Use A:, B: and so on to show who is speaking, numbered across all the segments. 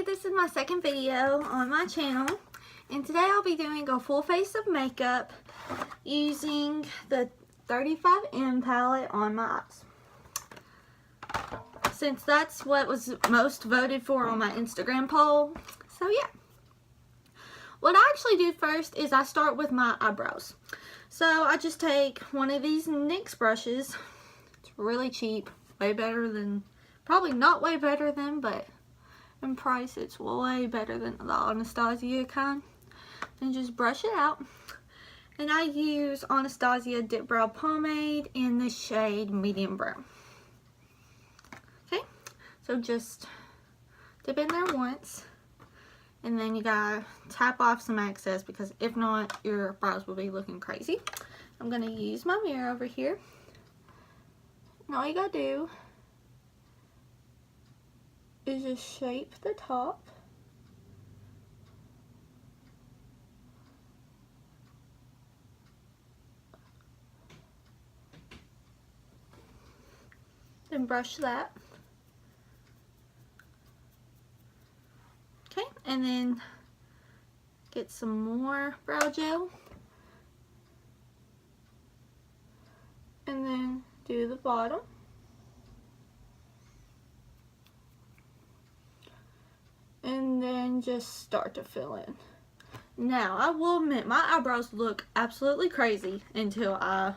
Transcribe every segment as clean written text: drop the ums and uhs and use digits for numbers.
A: this is my second video on my channel, and today I'll be doing a full face of makeup using the 35M palette on my eyes, since that's what was most voted for on my Instagram poll. So yeah, what I actually do first is I start with my eyebrows. So I just take one of these NYX brushes. It's really cheap, way better than, probably not way better than, but in price it's way better than the Anastasia kind. And just brush it out. And I use Anastasia Dip Brow Pomade in the shade Medium Brown. Okay, so just dip in there once. And then you gotta tap off some excess, because if not, your brows will be looking crazy. I'm gonna use my mirror over here. And all you gotta do is just shape the top. Then brush that. Okay, and then get some more brow gel. And then do the bottom. And then just start to fill in. Now, I will admit, my eyebrows look absolutely crazy until I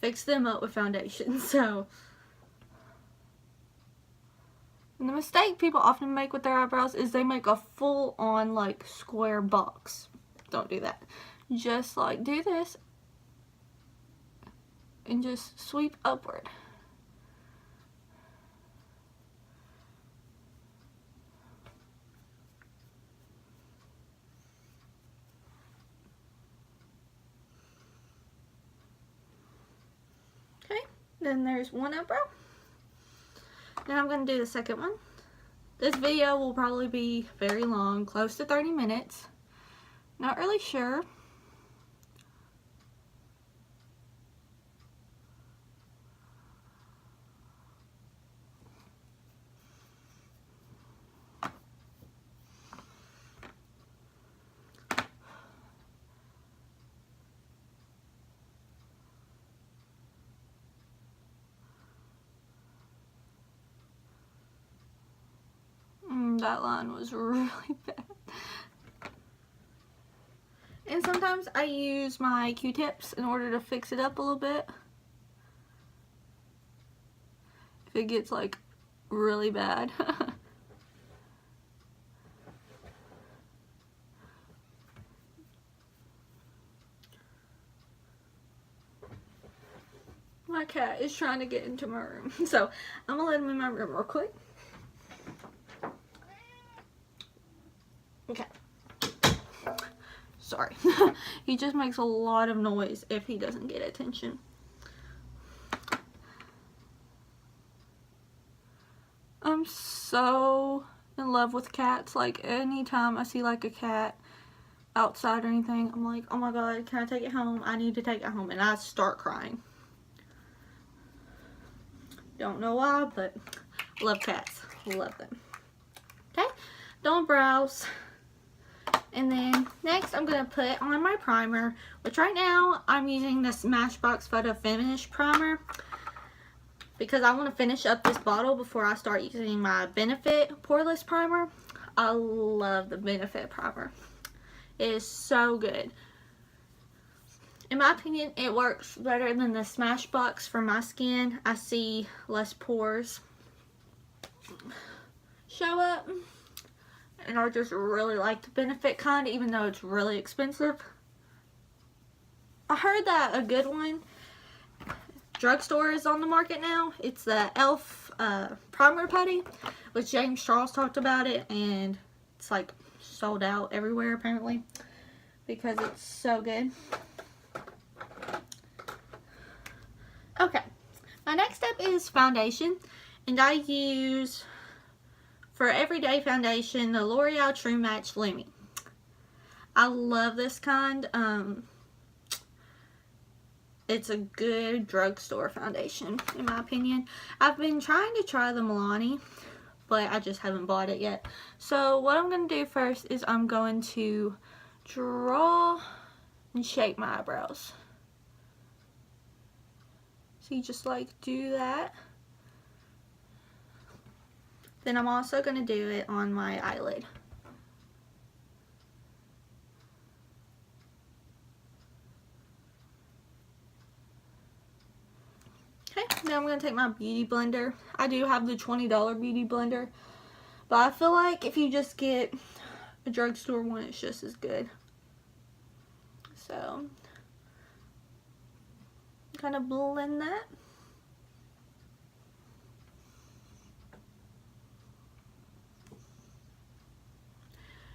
A: fix them up with foundation. So, and the mistake people often make with their eyebrows is they make a full-on, like, square box. Don't do that. Just, like, do this and just sweep upward. Okay, then there's one eyebrow. Now I'm going to do the second one. This video will probably be very long, close to 30 minutes. Not really sure. That line was really bad. And sometimes I use my Q-tips in order to fix it up a little bit. If it gets like really bad. My cat is trying to get into my room. So I'm gonna let him in my room real quick. Okay. Sorry. He just makes a lot of noise if he doesn't get attention. I'm so in love with cats. Like, anytime I see like a cat outside or anything, I'm like, oh my god, can I take it home? I need to take it home. And I start crying. Don't know why, but love cats. Love them. Okay, done brows. And then next I'm going to put on my primer, which right now I'm using the Smashbox Photo Finish Primer, because I want to finish up this bottle before I start using my Benefit Poreless Primer. I love the Benefit Primer. It is so good. In my opinion, it works better than the Smashbox for my skin. I see less pores show up. And I just really like the Benefit kind, even though it's really expensive. I heard that a good one, drugstore, is on the market now. It's the e.l.f. Primer Putty, which James Charles talked about it, and it's like sold out everywhere apparently, because it's so good. Okay, my next step is foundation, and I use, for everyday foundation, the L'Oreal True Match Lumi. I love this kind. It's a good drugstore foundation, in my opinion. I've been trying to try the Milani, but I just haven't bought it yet. So what I'm going to do first is I'm going to draw and shape my eyebrows. So you just like do that. Then I'm also going to do it on my eyelid. Okay, now I'm going to take my beauty blender. I do have the $20 beauty blender, but I feel like if you just get a drugstore one, it's just as good. So, kind of blend that.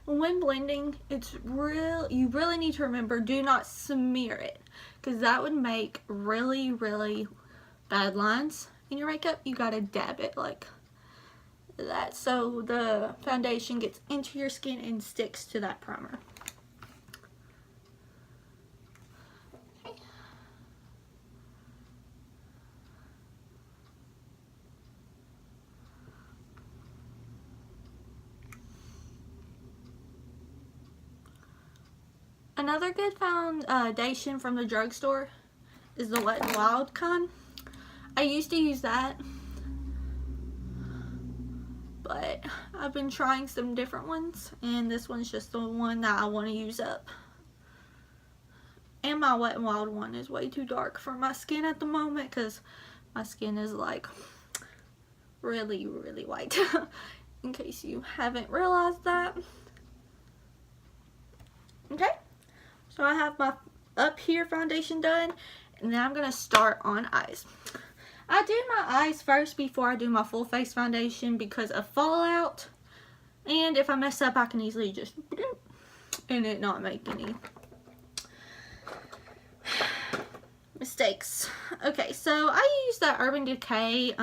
A: When blending, you really need to remember, do not smear it, because that would make really, really bad lines in your makeup. You gotta dab it like that so the foundation gets into your skin and sticks to that primer. Okay. Another good foundation from the drugstore is the Wet n Wild kind. I used to use that, but I've been trying some different ones, and this one's just the one that I want to use up. And my Wet n Wild one is way too dark for my skin at the moment, because my skin is like really, really white. In case you haven't realized that. Okay, so I have my up here foundation done, and then I'm going to start on eyes. I do my eyes first before I do my full face foundation because of fallout, and if I mess up I can easily just and it not make any mistakes. Okay, so I use the Urban Decay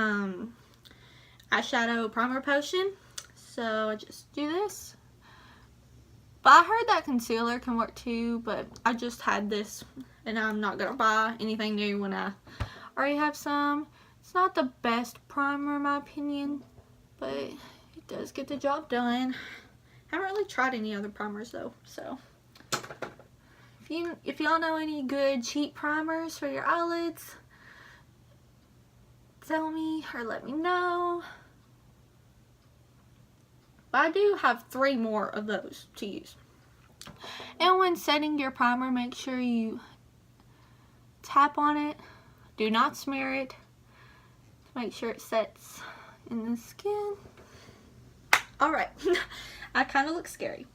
A: eyeshadow primer potion, so I just do this. But I heard that concealer can work too, but I just had this and I'm not going to buy anything new when I already have some. It's not the best primer in my opinion, but it does get the job done. I haven't really tried any other primers though, so if y'all know any good cheap primers for your eyelids, tell me or let me know. But I do have 3 more of those to use. And when setting your primer, make sure you tap on it. Do not smear it. Make sure it sets in the skin. Alright, I kind of look scary.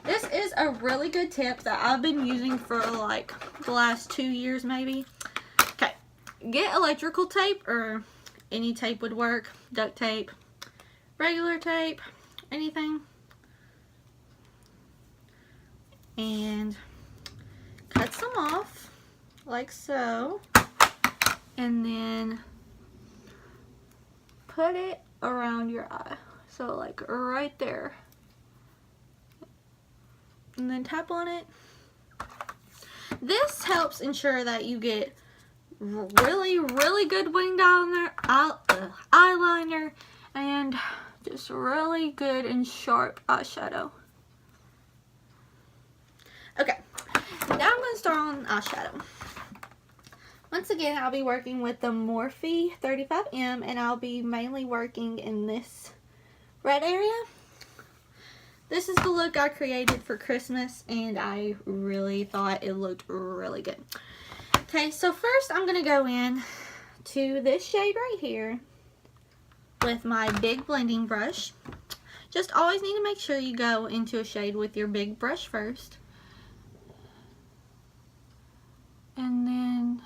A: This is a really good tip that I've been using for like the last 2 years maybe. Okay, get electrical tape, or any tape would work. Duct tape, regular tape, anything. And cut some off like so. And then put it around your eye. So like right there. And then tap on it. This helps ensure that you get really, really good winged eyeliner and just really good and sharp eyeshadow. Okay, now I'm going to start on eyeshadow. Once again, I'll be working with the Morphe 35M, and I'll be mainly working in this red area. This is the look I created for Christmas, and I really thought it looked really good. Okay, so first I'm going to go in to this shade right here with my big blending brush. Just always need to make sure you go into a shade with your big brush first. And then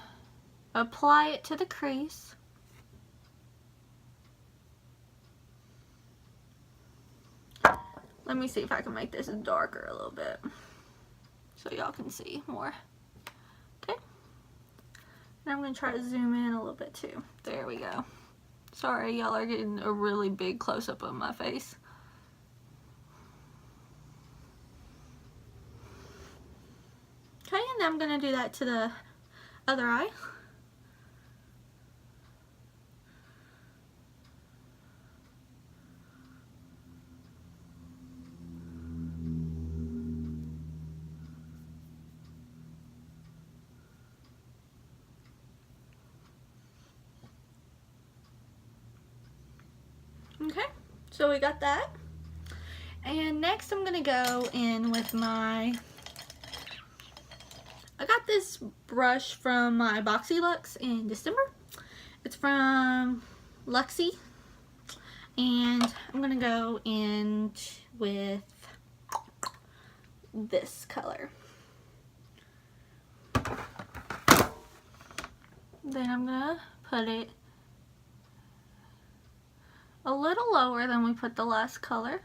A: apply it to the crease. Let me see if I can make this darker a little bit so y'all can see more. Okay. And I'm going to try to zoom in a little bit too. There we go. Sorry, y'all are getting a really big close-up of my face. Okay, and then I'm going to do that to the other eye. So we got that. And next I'm going to go in with I got this brush from my Boxy Lux in December. It's from Luxie. And I'm going to go in with this color. Then I'm going to put it a little lower than we put the last color.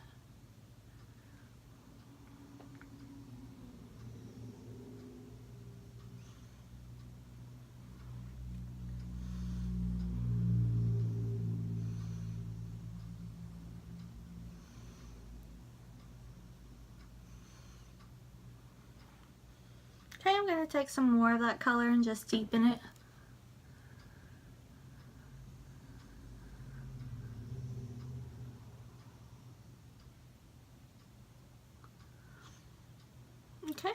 A: Okay, I'm going to take some more of that color and just deepen it. Okay.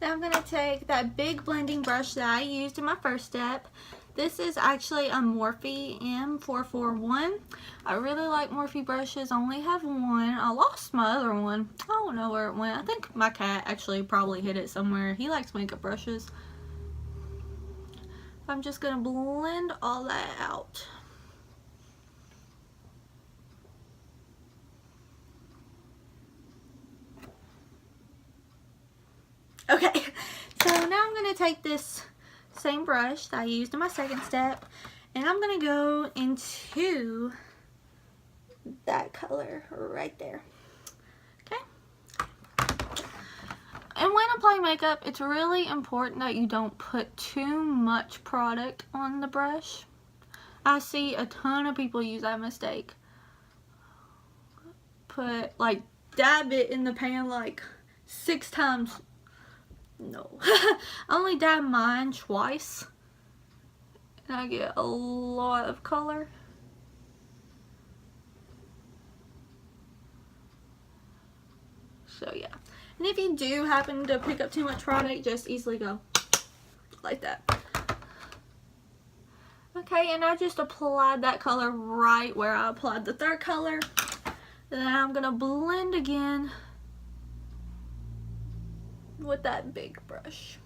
A: Now I'm going to take that big blending brush that I used in my first step. This is actually a Morphe M441. I really like Morphe brushes. I only have one. I lost my other one. I don't know where it went. I think my cat actually probably hid it somewhere. He likes makeup brushes. I'm just going to blend all that out. Okay, so now I'm going to take this same brush that I used in my second step, and I'm going to go into that color right there. Okay. And when applying makeup, it's really important that you don't put too much product on the brush. I see a ton of people use that mistake. Dab it in the pan like 6 times. No. I only dab mine twice. And I get a lot of color. So yeah. And if you do happen to pick up too much product, just easily go like that. Okay, and I just applied that color right where I applied the third color. Then I'm going to blend again with that big brush.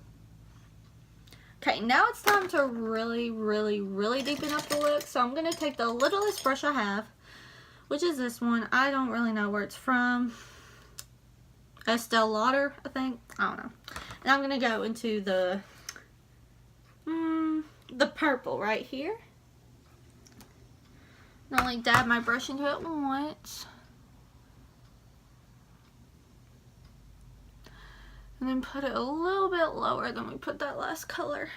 A: Okay, now it's time to really deepen up the look. So I'm going to take the littlest brush I have, which is this one. I don't really know where it's from. Estee Lauder, I think. I don't know. And I'm going to go into the purple right here. And only dab my brush into it once. And then put it a little bit lower than we put that last color.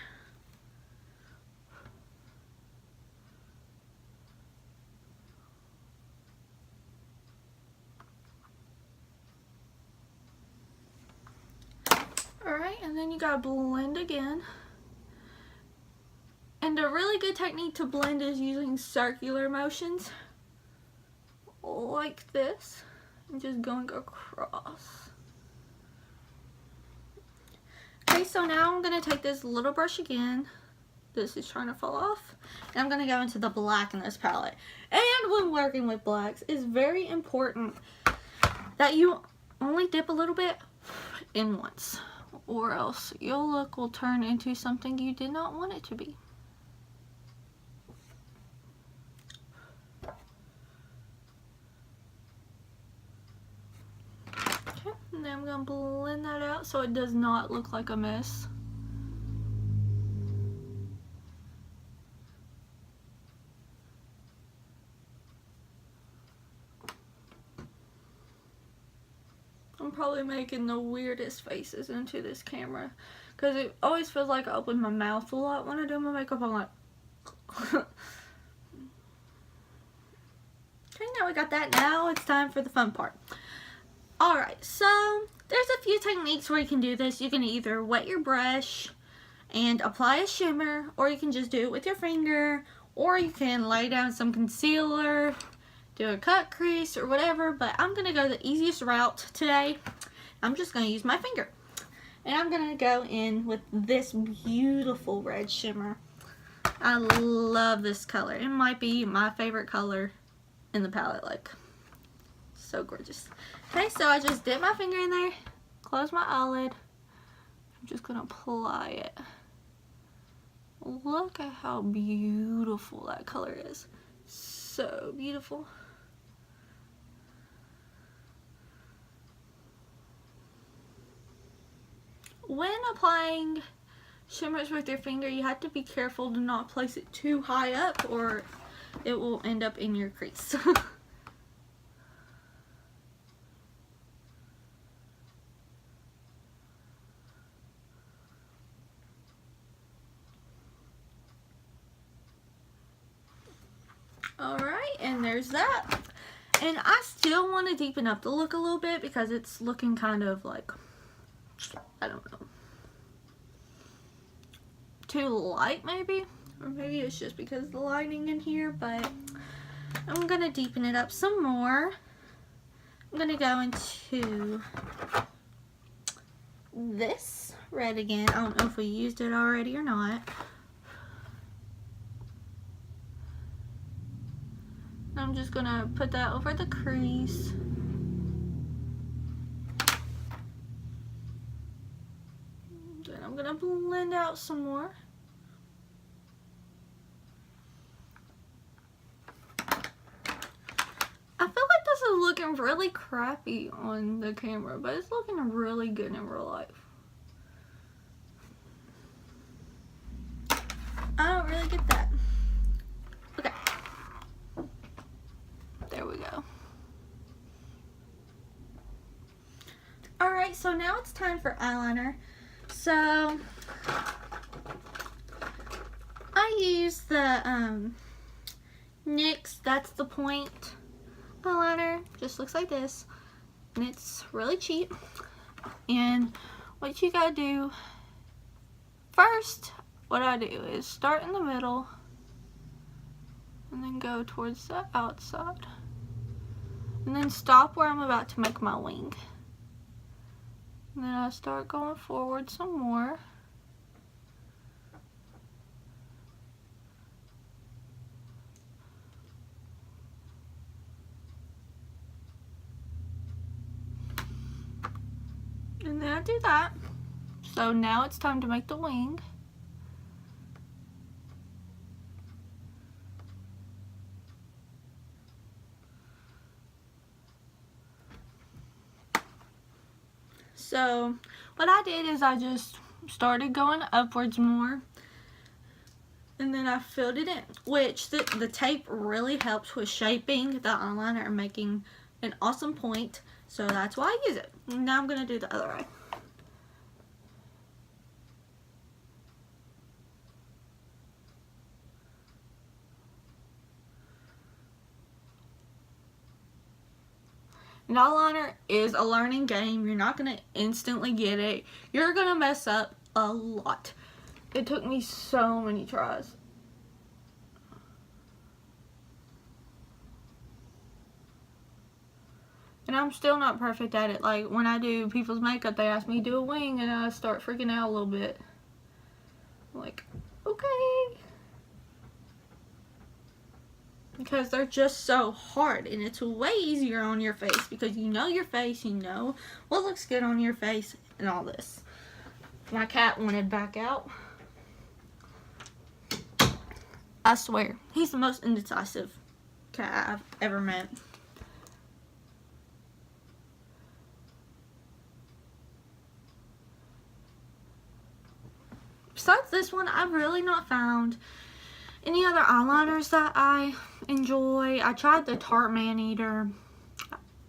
A: Alright, and then you gotta blend again. And a really good technique to blend is using circular motions. Like this. And just going across. Okay, so now I'm going to take this little brush again. This is trying to fall off. And I'm going to go into the black in this palette. And when working with blacks, it's very important that you only dip a little bit in once. Or else your look will turn into something you did not want it to be. And then I'm going to blend that out so it does not look like a mess. I'm probably making the weirdest faces into this camera because it always feels like I open my mouth a lot when I do my makeup. I'm like okay, now we got that. Now it's time for the fun part. Alright, so there's a few techniques where you can do this. You can either wet your brush and apply a shimmer, or you can just do it with your finger, or you can lay down some concealer, do a cut crease or whatever, but I'm going to go the easiest route today. I'm just going to use my finger. And I'm going to go in with this beautiful red shimmer. I love this color. It might be my favorite color in the palette. Like, so gorgeous. Okay, so I just dip my finger in there, close my eyelid. I'm just going to apply it. Look at how beautiful that color is. So beautiful. When applying shimmers with your finger, you have to be careful to not place it too high up or it will end up in your crease. Alright, and there's that. And I still want to deepen up the look a little bit because it's looking kind of like, I don't know, too light maybe. Or maybe it's just because of the lighting in here, but I'm going to deepen it up some more. I'm going to go into this red again. I don't know if we used it already or not. I'm just going to put that over the crease. Then I'm going to blend out some more. I feel like this is looking really crappy on the camera, but it's looking really good in real life. I don't really get that. Okay. There we go. Alright, so now it's time for eyeliner. So, I use the NYX That's the Point eyeliner. Just looks like this. And it's really cheap. And what you gotta do first, what I do is start in the middle and then go towards the outside. And then stop where I'm about to make my wing. And then I start going forward some more. And then I do that. So now it's time to make the wing. So what I did is I just started going upwards more. And then I filled it in, which the tape really helps with shaping the eyeliner and making an awesome point. So that's why I use it. Now I'm going to do the other eye. And eyeliner is a learning game. You're not going to instantly get it. You're going to mess up a lot. It took me so many tries. And I'm still not perfect at it. Like, when I do people's makeup, they ask me to do a wing, and I start freaking out a little bit. I'm like, okay. Because they're just so hard, and it's way easier on your face because you know your face, you know what looks good on your face, and all this. My cat wanted back out. I swear, he's the most indecisive cat I've ever met. Besides this one, I've really not found any other eyeliners that I enjoy. I tried the Tarte Man-Eater.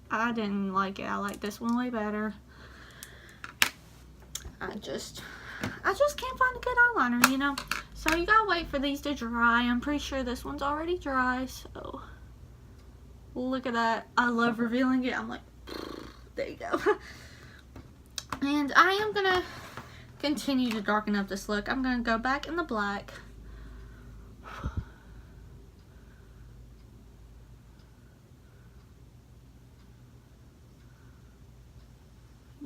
A: I didn't like it. I like this one way better. I just can't find a good eyeliner, you know. So you gotta wait for these to dry. I'm pretty sure this one's already dry, so look at that. I love revealing it. I'm like, there you go. And I am gonna continue to darken up this look. I'm gonna go back in the black.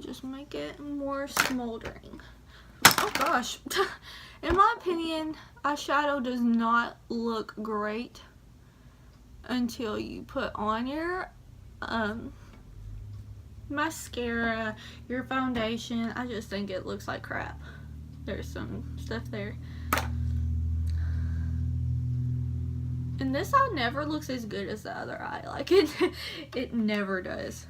A: just make it more smoldering. Oh gosh. In my opinion, eyeshadow does not look great until you put on your mascara, your foundation. I just think it looks like crap. There's some stuff there. And this eye never looks as good as the other eye. Like it never does.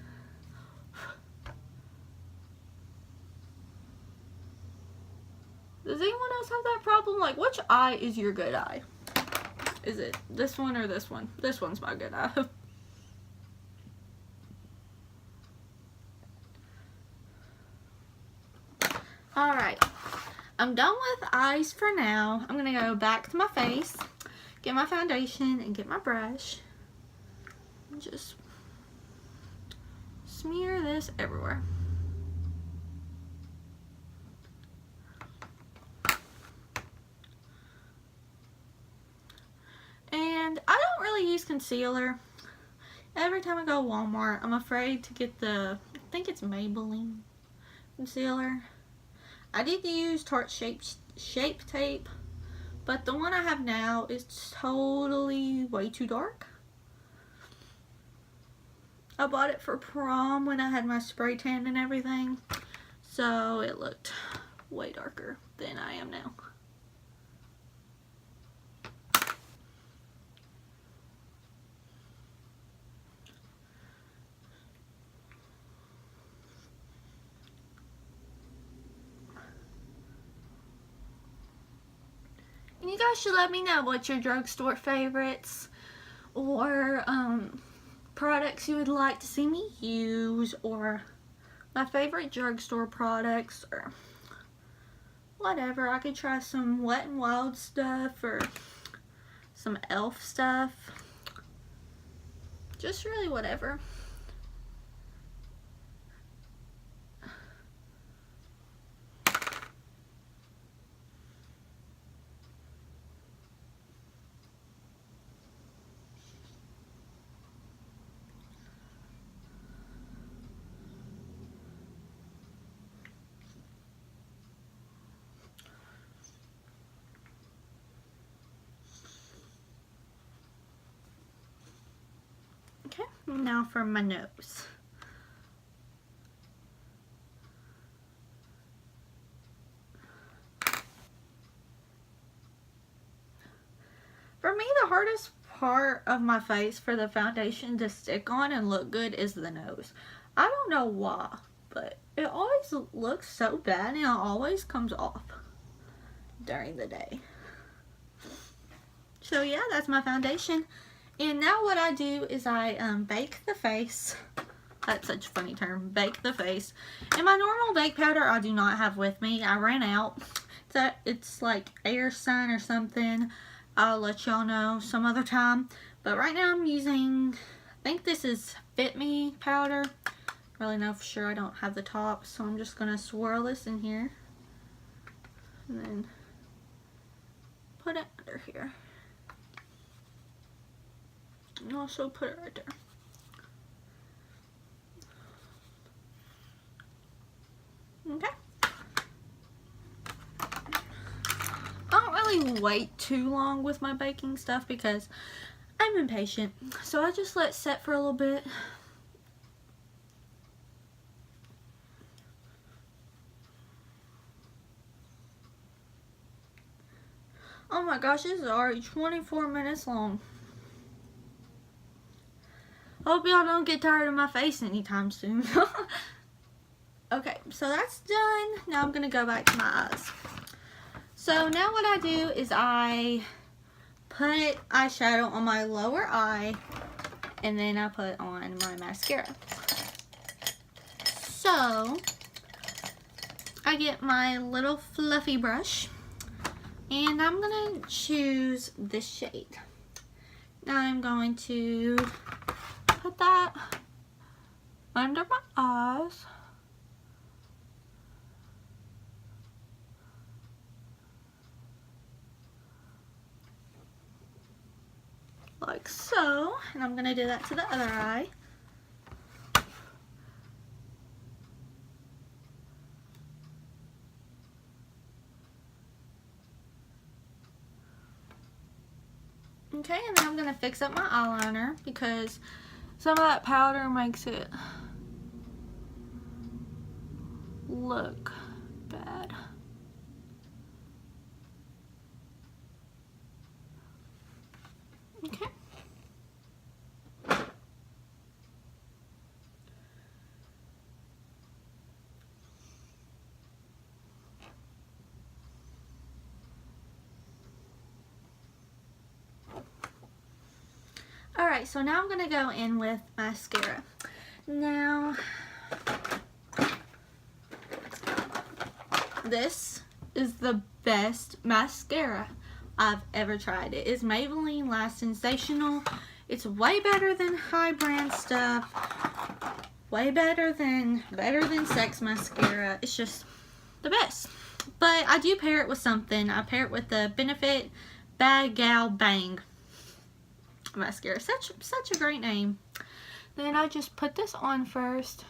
A: Does anyone else have that problem? Like, which eye is your good eye? Is it this one or this one? This one's my good eye. Alright, I'm done with eyes for now. I'm going to go back to my face, get my foundation, and get my brush. And just smear this everywhere. And I don't really use concealer. Every time I go to Walmart, I'm afraid to get the, I think it's Maybelline concealer. I did use Tarte Shape Tape, but the one I have now is totally way too dark. I bought it for prom when I had my spray tan and everything, so it looked way darker than I am now. And you guys should let me know what's your drugstore favorites or products you would like to see me use, or my favorite drugstore products, or whatever. I could try some Wet n Wild stuff or some e.l.f. stuff. Just really whatever. Okay, now for my nose. For me, the hardest part of my face for the foundation to stick on and look good is the nose. I don't know why, but it always looks so bad and it always comes off during the day. So yeah, that's my foundation. And now what I do is I bake the face. That's such a funny term, bake the face. And my normal bake powder I do not have with me. I ran out. It's like Air Sun or something. I'll let y'all know some other time. But right now I'm using, I think this is Fit Me powder. Really know for sure, I don't have the top. So I'm just going to swirl this in here. And then put it under here. And also put it right there. Okay. I don't really wait too long with my baking stuff because I'm impatient. So I just let it set for a little bit. Oh my gosh, this is already 24 minutes long. Hope y'all don't get tired of my face anytime soon. Okay, so that's done. Now I'm going to go back to my eyes. So now what I do is I put eyeshadow on my lower eye and then I put on my mascara. So I get my little fluffy brush and I'm going to choose this shade. Now I'm going to put that under my eyes. Like so. And I'm going to do that to the other eye. Okay, and then I'm going to fix up my eyeliner because some of that powder makes it look bad. Okay. Alright, so now I'm going to go in with mascara. Now, this is the best mascara I've ever tried. It is Maybelline Lash Sensational. It's way better than high brand stuff. Way better than Sex Mascara. It's just the best. But I do pair it with something. I pair it with the Benefit Bad Gal Bang mascara. Such a great name. Then I just put this on first.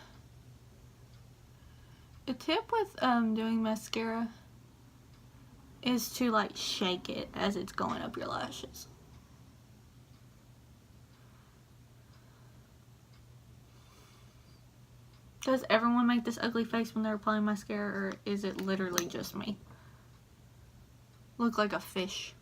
A: A tip with doing mascara is to like shake it as it's going up your lashes. Does everyone make this ugly face when they're applying mascara, or is it literally just me? Look like a fish.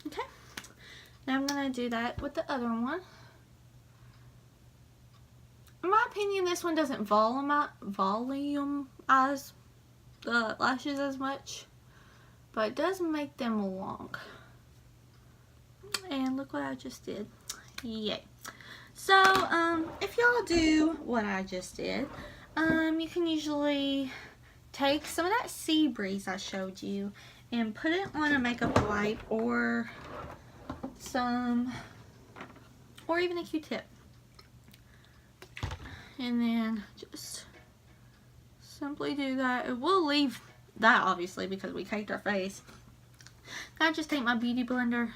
A: Okay. Now I'm going to do that with the other one. In my opinion, this one doesn't volumeize the lashes as much, but it does make them long. And look what I just did. Yay. So, if y'all do what I just did, you can usually take some of that Sea Breeze I showed you and put it on a makeup wipe or even a Q-tip. And then just simply do that. It will leave that obviously because we caked our face. I just take my beauty blender.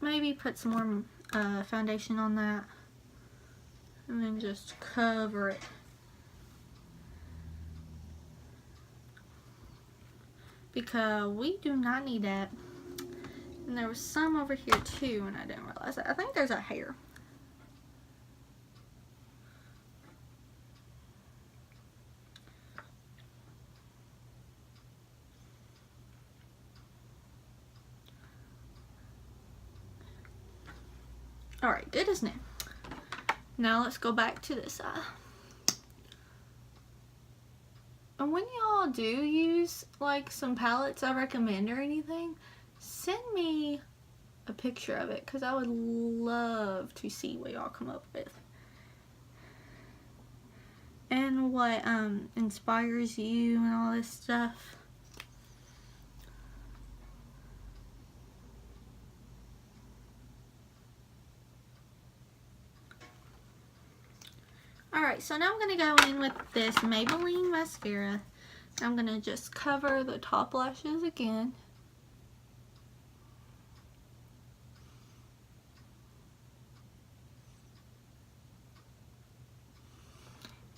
A: Maybe put some more foundation on that. And then just cover it. Because we do not need that. And there was some over here too, and I didn't realize that. I think there's a hair. Alright, good as new. Now let's go back to this side. And when y'all do use like some palettes I recommend or anything, send me a picture of it because I would love to see what y'all come up with. And what inspires you and all this stuff. Alright, so now I'm going to go in with this Maybelline mascara. I'm going to just cover the top lashes again.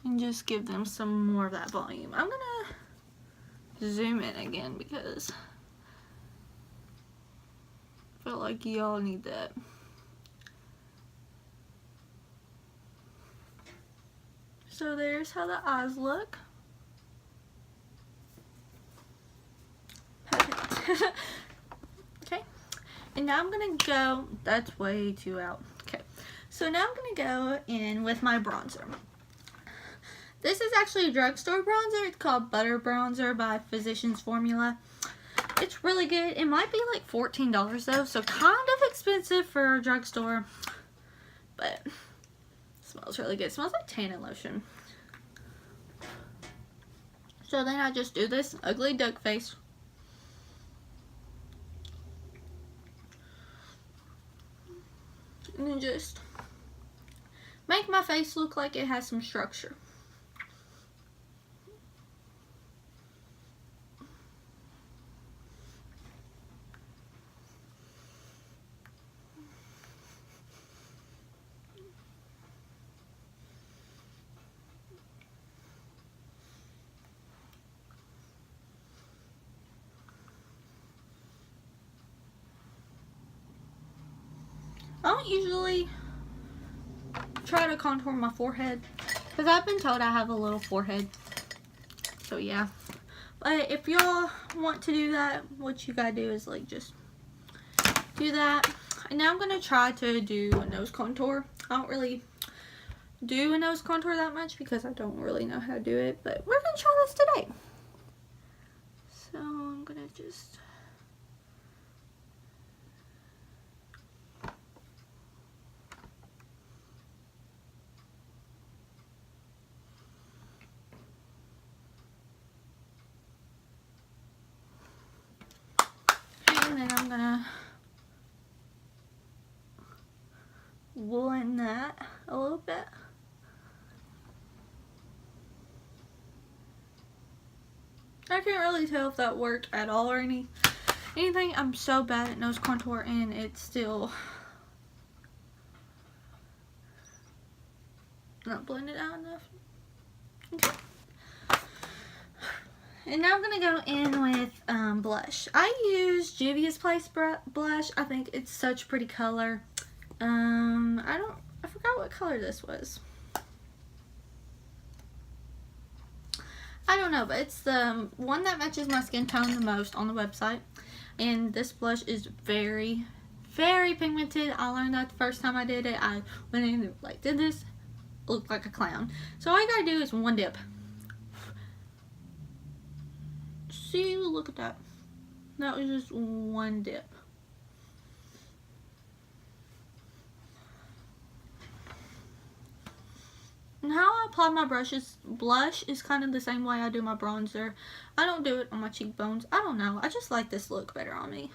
A: And just give them some more of that volume. I'm going to zoom in again because I feel like y'all need that. So there's how the eyes look. Perfect. Okay. And now I'm going to go, that's way too out. Okay. So now I'm going to go in with my bronzer. This is actually a drugstore bronzer. It's called Butter Bronzer by Physicians Formula. It's really good. It might be like $14 though, so kind of expensive for a drugstore. But smells really good. It smells like tannin lotion. So then I just do this ugly duck face. And then just make my face look like it has some structure. don't usually try to contour my forehead because I've been told I have a little forehead. So yeah. But if y'all want to do that, what you gotta do is like just do that. And now I'm gonna try to do a nose contour. I don't really do a nose contour that much because I don't really know how to do it, but we're gonna try this today. So I'm gonna just and then I'm gonna blend that a little bit. I can't really tell if that worked at all or anything. I'm so bad at nose contour and it's still not blended out enough. Okay. And now I'm going to go in with blush. I use Juvia's Place blush. I think it's such a pretty color. I forgot what color this was. I don't know, but it's the one that matches my skin tone the most on the website. And this blush is very, very pigmented. I learned that the first time I did it. I went in and like did this, looked like a clown. So all you gotta do is one dip. See, look at that. That was just one dip. And how I apply my blush is kind of the same way I do my bronzer. I don't do it on my cheekbones. I don't know. I just like this look better on me.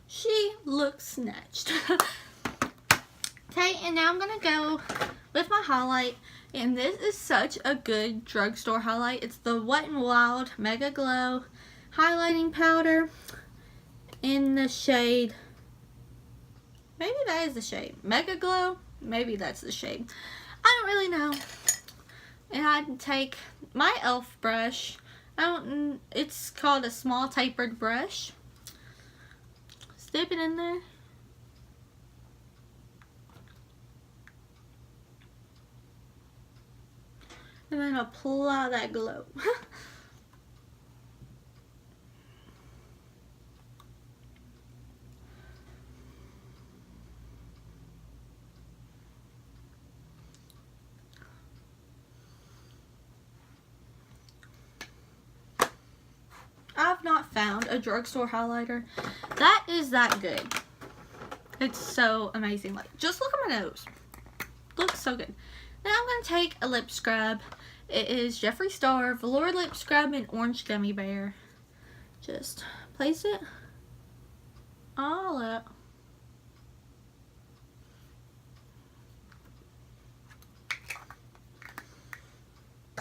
A: She looks snatched. Okay, and now I'm going to go with my highlight. And this is such a good drugstore highlight. It's the Wet n Wild Mega Glow Highlighting Powder in the shade. Maybe that is the shade. Mega Glow? Maybe that's the shade. I don't really know. And I take my e.l.f. brush. It's called a small tapered brush. Dip it in there. And then apply that glow. I've not found a drugstore highlighter that is that good. It's so amazing. Like, just look at my nose. Looks so good. Now I'm going to take a lip scrub. It is Jeffree Star Velour Lip Scrub in Orange Gummy Bear. Just place it all up.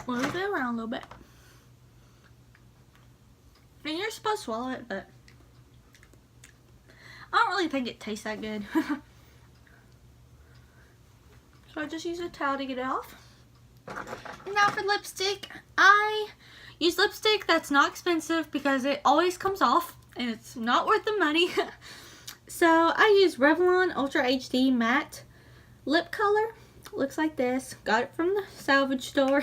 A: Move it around a little bit. And you're supposed to swallow it, but I don't really think it tastes that good. So I just use a towel to get it off. And now for lipstick, I use lipstick that's not expensive because it always comes off and it's not worth the money. So I use Revlon Ultra HD Matte Lip Color. Looks like this. Got it from the salvage store.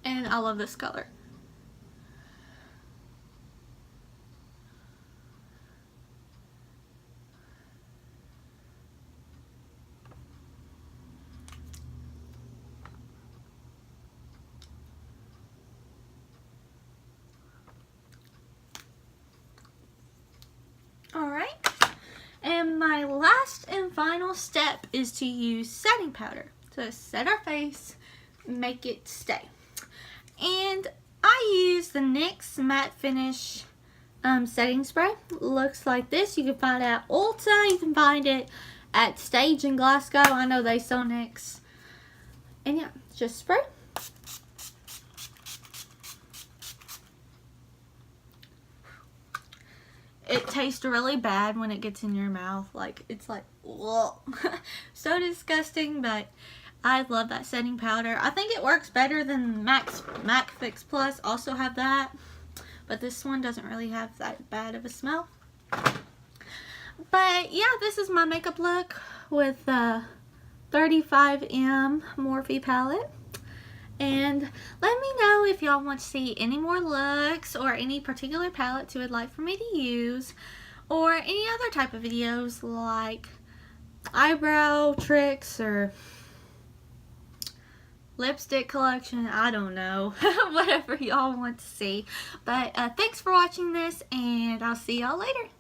A: And I love this color. Alright, and my last and final step is to use setting powder to set our face, make it stay. And I use the NYX Matte Finish setting spray. Looks like this. You can find it at Ulta. You can find it at Stage in Glasgow. I know they sell NYX. And yeah, just spray. it tastes really bad when it gets in your mouth. Like, it's like, whoa. So disgusting, but I love that setting powder. I think it works better than MAC Fix Plus. Also have that, but this one doesn't really have that bad of a smell. But yeah, this is my makeup look with the 35M Morphe palette. And let me know if y'all want to see any more looks or any particular palettes you would like for me to use, or any other type of videos like eyebrow tricks or lipstick collection. I don't know. Whatever y'all want to see. But thanks for watching this, and I'll see y'all later.